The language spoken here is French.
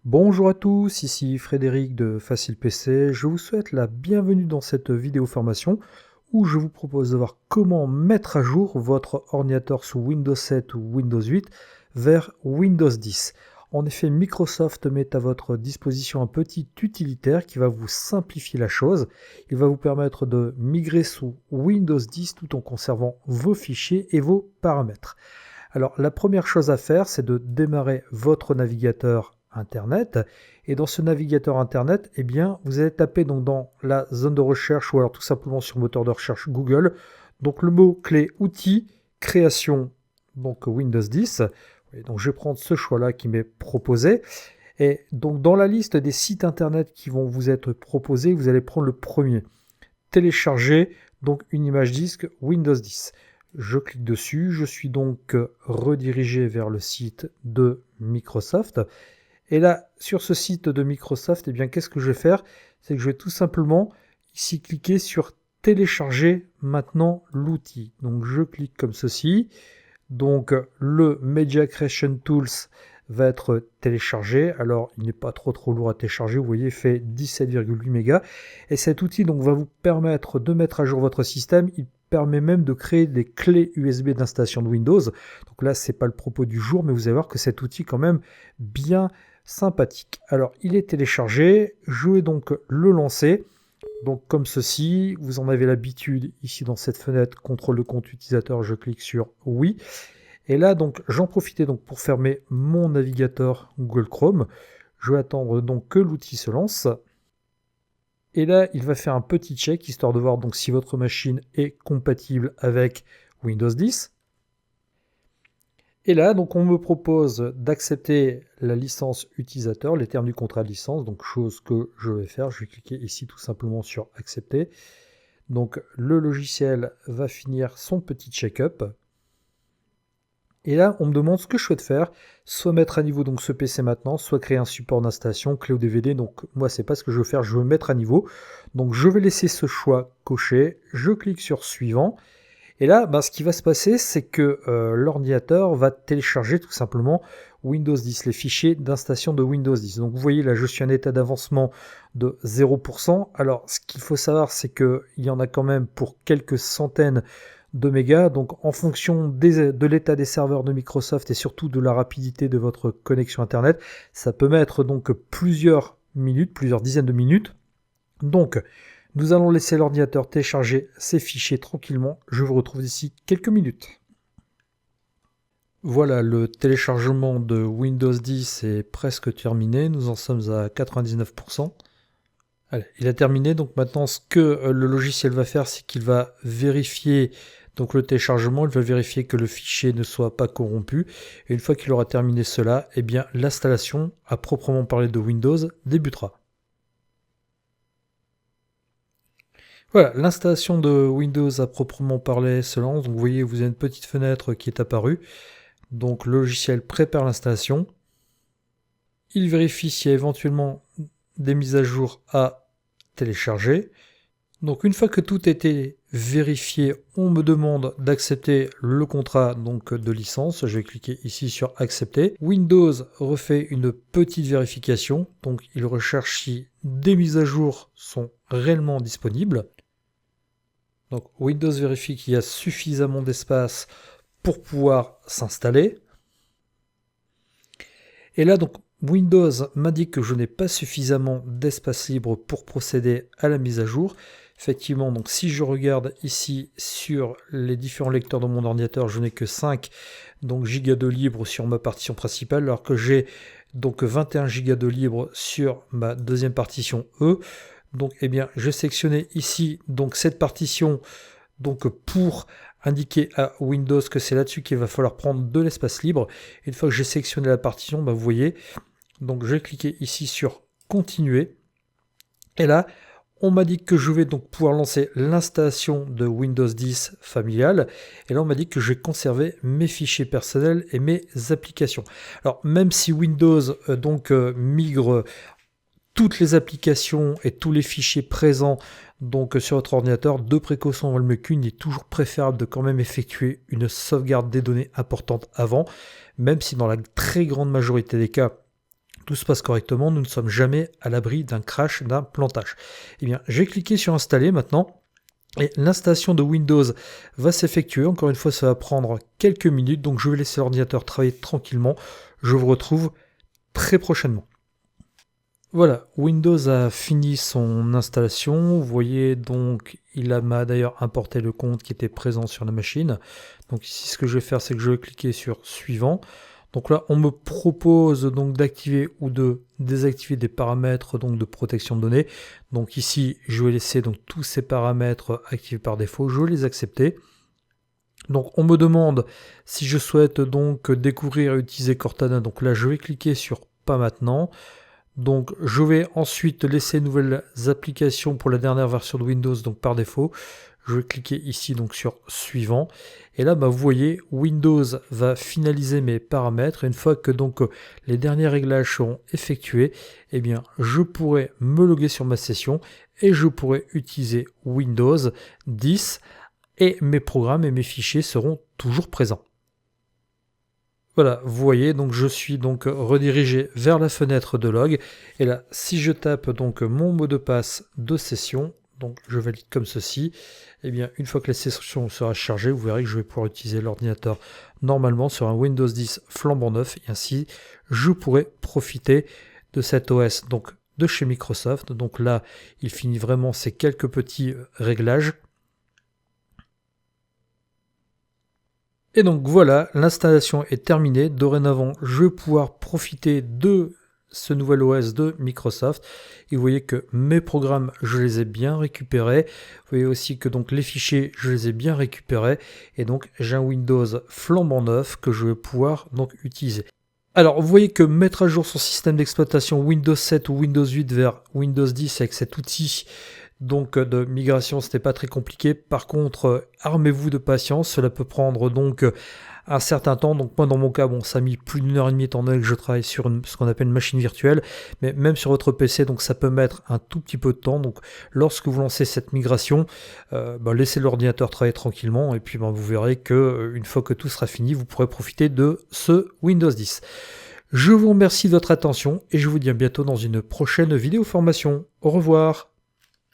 Bonjour à tous, ici Frédéric de Facile PC. Je vous souhaite la bienvenue dans cette vidéo formation où je vous propose de voir comment mettre à jour votre ordinateur sous Windows 7 ou Windows 8 vers Windows 10. En effet, Microsoft met à votre disposition un petit utilitaire qui va vous simplifier la chose. Il va vous permettre de migrer sous Windows 10 tout en conservant vos fichiers et vos paramètres. Alors, la première chose à faire, c'est de démarrer votre navigateur Internet. Et dans ce navigateur Internet, eh bien, vous allez taper donc dans la zone de recherche ou alors tout simplement sur le moteur de recherche Google. Donc, le mot-clé outils, création, donc Windows 10. Et donc, je vais prendre ce choix-là qui m'est proposé. Et donc, dans la liste des sites Internet qui vont vous être proposés, vous allez prendre le premier. Télécharger donc une image disque Windows 10. Je clique dessus, je suis donc redirigé vers le site de Microsoft. Et là, sur ce site de Microsoft, eh bien, qu'est-ce que je vais faire? C'est que je vais tout simplement ici cliquer sur télécharger maintenant l'outil. Donc je clique comme ceci. Donc le Media Creation Tools va être téléchargé. Alors il n'est pas trop lourd à télécharger. Vous voyez, il fait 17,8 mégas. Et cet outil donc va vous permettre de mettre à jour votre système. Il permet même de créer des clés USB d'installation de Windows. Donc là, c'est pas le propos du jour, mais vous allez voir que cet outil est quand même bien sympathique. Alors, il est téléchargé. Je vais donc le lancer. Donc comme ceci, vous en avez l'habitude ici dans cette fenêtre contrôle de compte utilisateur, je clique sur oui. Et là donc j'en profitais donc pour fermer mon navigateur Google Chrome. Je vais attendre donc que l'outil se lance. Et là, il va faire un petit check histoire de voir donc si votre machine est compatible avec Windows 10. Et là, donc, on me propose d'accepter la licence utilisateur, les termes du contrat de licence, donc chose que je vais faire. Je vais cliquer ici tout simplement sur accepter. Donc, le logiciel va finir son petit check-up. Et là, on me demande ce que je souhaite faire, soit mettre à niveau donc ce PC maintenant, soit créer un support d'installation, clé ou DVD. Donc, moi, c'est pas ce que je veux faire, je veux mettre à niveau. Donc, je vais laisser ce choix coché. Je clique sur suivant. Et là, ce qui va se passer, c'est que l'ordinateur va télécharger tout simplement Windows 10, les fichiers d'installation de Windows 10. Donc vous voyez, là, je suis en état d'avancement de 0%. Alors, ce qu'il faut savoir, c'est qu'il y en a quand même pour quelques centaines de mégas. Donc, en fonction de l'état des serveurs de Microsoft et surtout de la rapidité de votre connexion Internet, ça peut mettre donc plusieurs minutes, plusieurs dizaines de minutes. Donc, nous allons laisser l'ordinateur télécharger ces fichiers tranquillement. Je vous retrouve d'ici quelques minutes. Voilà, le téléchargement de Windows 10 est presque terminé. Nous en sommes à 99%. Allez, il a terminé. Donc maintenant, ce que le logiciel va faire, c'est qu'il va vérifier donc le téléchargement. Il va vérifier que le fichier ne soit pas corrompu. Et une fois qu'il aura terminé cela, eh bien l'installation à proprement parler de Windows débutera. Voilà, l'installation de Windows à proprement parler se lance. Donc vous voyez, vous avez une petite fenêtre qui est apparue. Donc le logiciel prépare l'installation. Il vérifie s'il y a éventuellement des mises à jour à télécharger. Donc une fois que tout a été vérifié, on me demande d'accepter le contrat donc de licence. Je vais cliquer ici sur accepter. Windows refait une petite vérification. Donc il recherche si des mises à jour sont réellement disponibles. Donc Windows vérifie qu'il y a suffisamment d'espace pour pouvoir s'installer. Et là donc Windows m'indique que je n'ai pas suffisamment d'espace libre pour procéder à la mise à jour. Effectivement, donc si je regarde ici sur les différents lecteurs de mon ordinateur, je n'ai que 5 gigas de libre sur ma partition principale, alors que j'ai donc 21 gigas de libre sur ma deuxième partition E. Donc, eh bien, je sélectionnais ici donc cette partition donc pour indiquer à Windows que c'est là-dessus qu'il va falloir prendre de l'espace libre. Une fois que j'ai sélectionné la partition, vous voyez, donc je vais cliquer ici sur continuer. Et là, on m'a dit que je vais donc pouvoir lancer l'installation de Windows 10 familial. Et là, on m'a dit que je vais conserver mes fichiers personnels et mes applications. Alors, même si Windows migre toutes les applications et tous les fichiers présents donc sur votre ordinateur, de précaution avant le mieux qu'une, il est toujours préférable de quand même effectuer une sauvegarde des données importantes avant, même si dans la très grande majorité des cas, tout se passe correctement, nous ne sommes jamais à l'abri d'un crash, d'un plantage. Eh bien, j'ai cliqué sur installer maintenant. Et l'installation de Windows va s'effectuer. Encore une fois, ça va prendre quelques minutes. Donc, je vais laisser l'ordinateur travailler tranquillement. Je vous retrouve très prochainement. Voilà, Windows a fini son installation. Vous voyez donc, m'a d'ailleurs importé le compte qui était présent sur la machine. Donc ici, ce que je vais faire, c'est que je vais cliquer sur Suivant. Donc là, on me propose donc d'activer ou de désactiver des paramètres donc de protection de données. Donc ici, je vais laisser donc tous ces paramètres activés par défaut. Je vais les accepter. Donc on me demande si je souhaite donc découvrir et utiliser Cortana. Donc là, je vais cliquer sur Pas maintenant. Donc je vais ensuite laisser nouvelles applications pour la dernière version de Windows, donc par défaut. Je vais cliquer ici donc sur Suivant. Et là, vous voyez, Windows va finaliser mes paramètres. Et une fois que donc les derniers réglages seront effectués, eh bien, je pourrai me loguer sur ma session et je pourrai utiliser Windows 10 et mes programmes et mes fichiers seront toujours présents. Voilà, vous voyez, donc je suis donc redirigé vers la fenêtre de log. Et là, si je tape donc mon mot de passe de session, donc je valide comme ceci, et bien une fois que la session sera chargée, vous verrez que je vais pouvoir utiliser l'ordinateur normalement sur un Windows 10 flambant neuf, et ainsi je pourrai profiter de cet OS donc de chez Microsoft. Donc là, il finit vraiment ces quelques petits réglages. Et donc voilà, l'installation est terminée. Dorénavant, je vais pouvoir profiter de ce nouvel OS de Microsoft. Et vous voyez que mes programmes, je les ai bien récupérés. Vous voyez aussi que donc les fichiers, je les ai bien récupérés. Et donc j'ai un Windows flambant neuf que je vais pouvoir donc utiliser. Alors, vous voyez que mettre à jour son système d'exploitation Windows 7 ou Windows 8 vers Windows 10 avec cet outil donc de migration, c'était pas très compliqué. Par contre, armez-vous de patience, cela peut prendre donc un certain temps. Donc moi dans mon cas, ça a mis plus d'1 heure et demie étant donné que je travaille sur ce qu'on appelle une machine virtuelle, mais même sur votre PC, donc ça peut mettre un tout petit peu de temps. Donc lorsque vous lancez cette migration, laissez l'ordinateur travailler tranquillement et puis vous verrez que une fois que tout sera fini, vous pourrez profiter de ce Windows 10. Je vous remercie de votre attention et je vous dis à bientôt dans une prochaine vidéo formation. Au revoir.